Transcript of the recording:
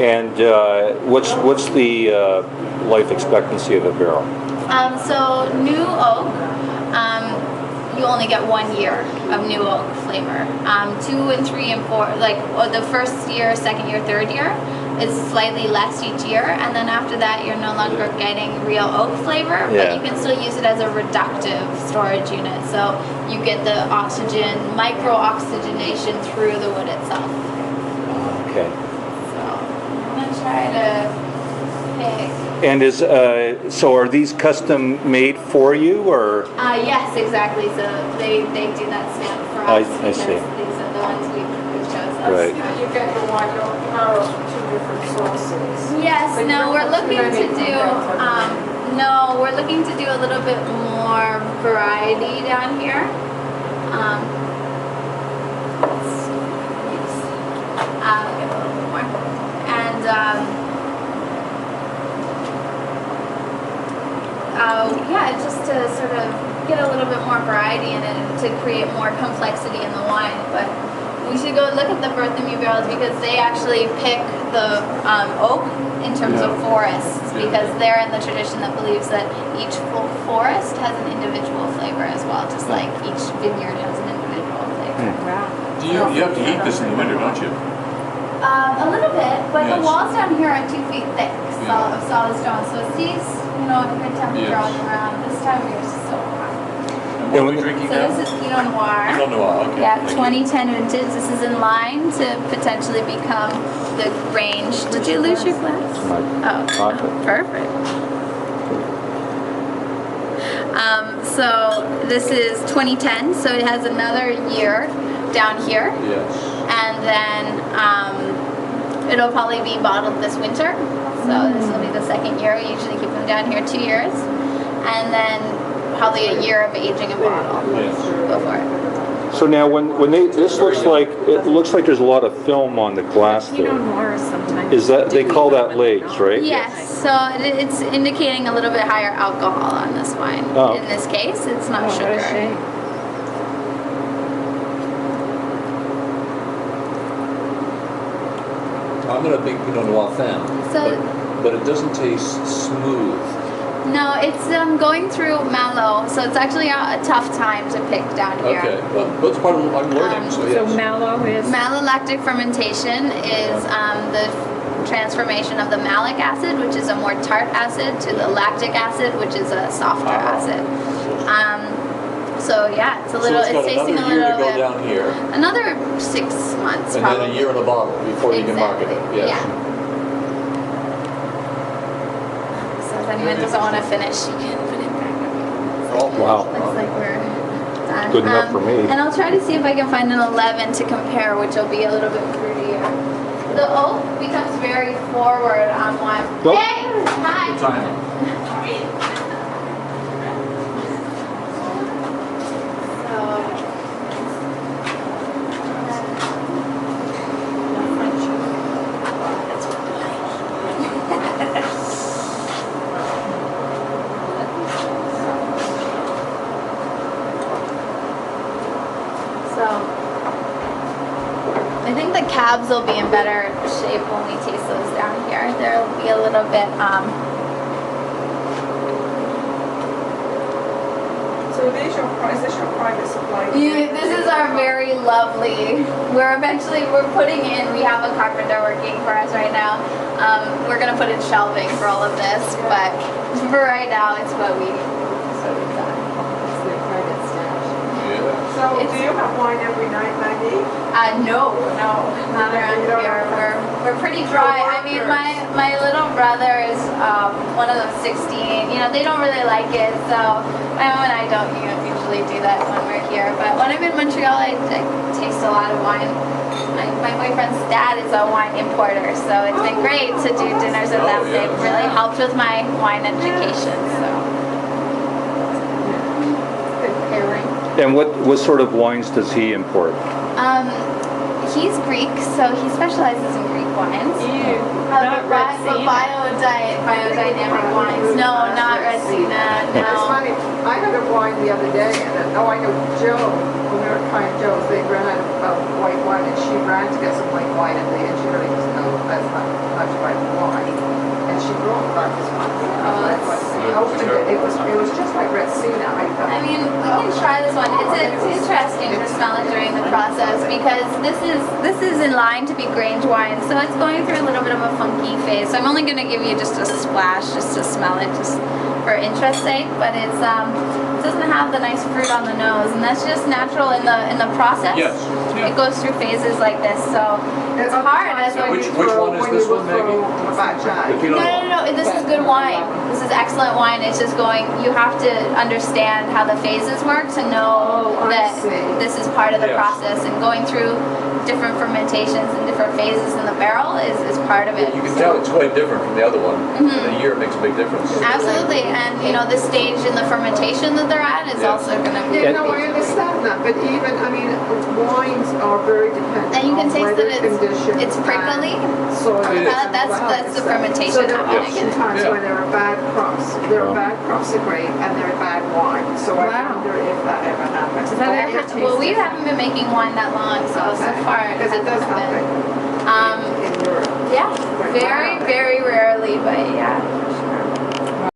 And what's the life expectancy of a barrel? So new oak, you only get 1 year of new oak flavor. 2 and 3 and 4, like the first year, second year, third year, is slightly less each year, and then after that you're no longer getting real oak flavor, but you can still use it as a reductive storage unit. So you get the oxygen, micro-oxygenation through the wood itself. Okay. So I'm going to try to pick. And so are these custom made for you, or? Yes, exactly. So they do that stamp for us. I see. These are the ones we've chosen. Right. You get the white oak barrels from 2 different sources. Yes. So No, we're looking to do. No, we're looking to do a little bit more variety down here. Get a little bit more, and. Yeah, just to sort of get a little bit more variety in it and to create more complexity in the wine. But we should go look at the Berthomeu barrels because they actually pick the oak in terms of forests because they're in the tradition that believes that each forest has an individual flavor as well, just like each vineyard has an individual flavor. Wow. You have to heat this in the winter, don't you? A little bit, but the Yes. walls down here are 2 feet thick of solid stone, so it stays, a good temperature all year round. This time of year is so hot. And what are we drinking So now? this is Pinot Noir. Pinot Noir, okay. Yeah, Thank you. 2010 vintage. This is in line to potentially become the Grange. Did you lose your glass? My pocket. Perfect. So this is 2010, so it has another year down here. Yes. And then it'll probably be bottled this winter. So this will be the second year. We usually keep them down here 2 years. And then probably a year of aging a bottle Yes. before it. So now when this looks like, it looks like there's a lot of film on the glass Pinot there. Noir is sometimes. Is that, they call that legs, right? Yes, so it's indicating a little bit higher alcohol on this wine. Oh. In this case, it's not Oh, what sugar. a shame. I'm not a big Pinot Noir fan, So- but it doesn't taste smooth. No, it's going through mallow, so it's actually a tough time to pick down here. Okay, well, that's part of what I'm learning, so So yes. mallow is. Malolactic fermentation is the transformation of the malic acid, which is a more tart acid, to the lactic acid, which is a softer acid. So yeah, it's a little. So It's it's got tasting a another year little to go bit. down here, Another 6 months, and probably. then a year in a bottle before you can market it, Exactly, yes. yeah. So if anyone doesn't want to finish, you can put it back. Oh, Wow. Looks like we're done. Good enough for me. And I'll try to see if I can find an 11 to compare, which will be a little bit fruitier. The oak becomes very forward on one. Nope. Hey! Hi! Good time. So I think the cabs will be in better shape when we taste those down here. They'll be a little bit So is this your private supply? this is our very lovely. We're putting in. We have a carpenter working for us right now. We're gonna put in shelving for all of this, but for right now, it's what we've done. It's their private stash. Yeah. So do you have wine every night, Maggie? No, not around here. We're pretty dry. I mean, my little brother is one of the 16. They don't really like it, so my mom and I don't usually do that when we're here. But when I'm in Montreal, I taste a lot of wine. My boyfriend's dad is a wine importer, so it's been great to do dinners with them. yeah. They've really helped with my wine education. So. Good pairing. And what sort of wines does he import? He's Greek, so he specializes in Greek wines. Not Retsina. Biodynamic wines. No, not Retsina. It's No. funny, I had a wine the other day, and I know Joe, when we were trying Joe's, they ran out of white wine, and she ran to get some white wine, and she really doesn't know as much wrong about this one. Oh, that's- I opened it, it was just like Retsina, I thought. I mean, we can try this one. It's interesting to smell it during the process because this is in line to be Grange wine, so it's going through a little bit of a funky phase. So I'm only going to give you just a splash just to smell it, just for interest's sake. But it doesn't have the nice fruit on the nose, and that's just natural in the process. Yes, yeah. It goes through phases like this, so it's hard as a Which one is this one, Maggie? The Pinot No. This is good wine. This is excellent wine. It's just going. You have to understand how the phases work to know Oh, I that see. this is part of the Yes. process, and going through different fermentations and different phases in the barrel is part of it. You can tell it's quite different from the other one. Mhm. The year makes a big difference. Absolutely, and the stage in the fermentation that they're at is Yeah. also going to be. Yeah, no, I understand that, but even, I mean, wines are very dependent And you can on taste weather that conditions. it's prickly. and soil It is. and That's all the stuff. fermentation So there are happening. times Yeah. when there are bad crops. There are Yeah. bad crops of grape and there are bad wine. So I Wow. wonder if that ever happens. Does that Or ever it tastes Well, we different. haven't been making wine that long, so far it Because it hasn't does been. happen in Europe. Yeah, very rarely, but yeah.